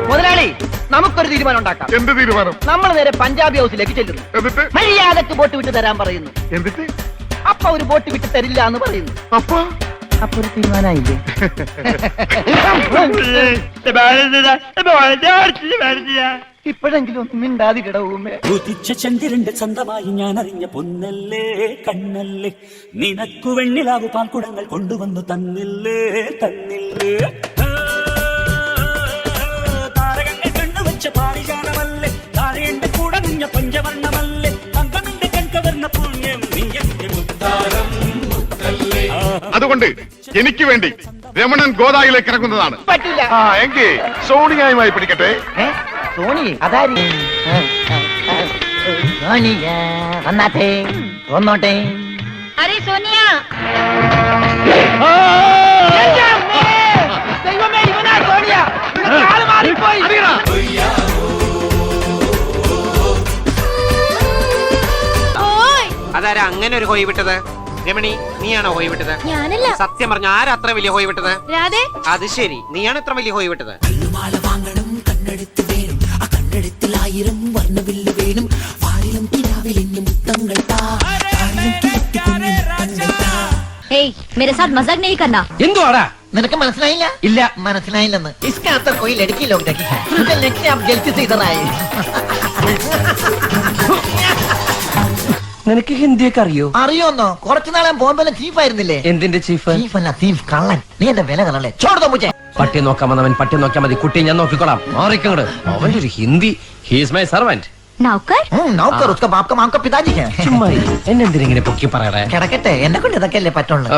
മുതലാളി, നമുക്കൊരു തീരുമാനം ഉണ്ടാക്കാം. എന്ത് തീരുമാനം? നമ്മൾ നേരെ പഞ്ചാബി ഹൗസിലേക്ക് ചെല്ലുന്നു. എന്നിട്ട് മര്യാദക്ക് ബോട്ട് വിട്ട് തരാൻ പറയുന്നു. എന്നിട്ട് അപ്പൊ ഒരു ബോട്ട് വിട്ട് തരില്ല എന്ന് പറയുന്നു. അപ്പൊ അപ്പൊ ഒരു തീരുമാനമായില്ലേ? ഇപ്പോഴെങ്കിലും ഒന്നും മിണ്ടാതിടവുമേ. ഉദിച്ച ചന്ദ്രന്റെ സ്വന്തമായി ഞാൻ അറിഞ്ഞ പൊന്നല്ലേ കണ്ണല്ലേ, നിനക്കു വെണ്ണിലാവു പാൽക്കുടങ്ങൾ കൊണ്ടുവന്നു തന്നില്ലേ തന്നില്ലേ. താരകങ്ങൾ കണ്ണുവച്ച പാരിജാനമല്ലേ, താരയുടെ കൂടെ നിഞ്ഞ പഞ്ചവർണ്ണമല്ലേ, തങ്കമിന്റെ കൺകവർണ്ണ പുണ്യം നീ എന്റെ മുത്താരം മുത്തല്ലേ. അതുകൊണ്ട് എനിക്ക് വേണ്ടി രമണൻ ഗോദായിലേക്ക് ഇറങ്ങുന്നതാണ്. പറ്റില്ല. എങ്കിൽ സോണിയായുമായി പിടിക്കട്ടെ. സോണി അതാരി സോണിയ വന്നാട്ടെ വന്നോട്ടെ. अरे सोनिया ദൈവമേ, ഇവനാ സോണിയ. ഇവന്റെ കാല് മാറിപ്പോയി. അതാരാ അങ്ങനെ ഒരു ഹോയ് വിട്ടത്? രമണി, നീയാണോ ഹോയ് വിട്ടത്? ഞാനല്ല. സത്യം പറഞ്ഞ ആരാ അത്ര വലിയ ഹോയ് വിട്ടത്? രാധേ. അത് ശരി, നീയാണ് ഇത്ര വലിയ ഹോയ് വിട്ടത്. കല്ലുമാല വാങ്ങണം, കണ്ണെടുത്ത് വേണം, ആ കണ്ണെടുത്തിൽ 1000 വർണ്ണവില്ല് വേണം, വാരിലും കിനാവിലിഞ്ഞ മുത്തങ്ങൾ താ, വാരിലും കിഴത്തി കുഞ്ഞു മുത്തങ്ങൾ താ. ഏയ് मेरे साथ मजाक नहीं करना. എന്തുവാടാ? നിനക്ക് മനസ്സിലായില്ല? ഇല്ല, മനസ്സിലായില്ലെന്ന്. इसका अंतर कोई लड़की लोग देखी है. मुझे लगता है आप जल्दी से इधर आए. നിനക്ക് ഹിന്ദിയൊക്കെ അറിയോ? അറിയോന്നോ? കുറച്ചു നാളെ ബോംബെയിലെ ചീഫ് ആയിരുന്നില്ലേ? എന്തിന്റെ ചീഫ്? ചീഫ് അല്ല, ചീഫ് കള്ളൻ. നീ എന്റെ വില കളല്ലേ? ചോടോ മുझे. പട്ടി നോക്കാൻ വന്നവൻ പട്ടി നോക്കിയാൽ മതി, കുട്ടി ഞാൻ നോക്കിക്കോളാം. മാറിക്കങ്ങട്. അവന്റെ ഒരു ഹിന്ദി. He's my servant. नौकर? नौकर उसका बाप का माम का पिताजी है. ചുമ്മാ എന്നെന്തിനെ പൊക്കി പറയടേ? കിടക്കട്ടെ, എന്നെ കൊണ്ട് ഇതൊക്കെ അല്ലേ പറ്റുള്ളൂ.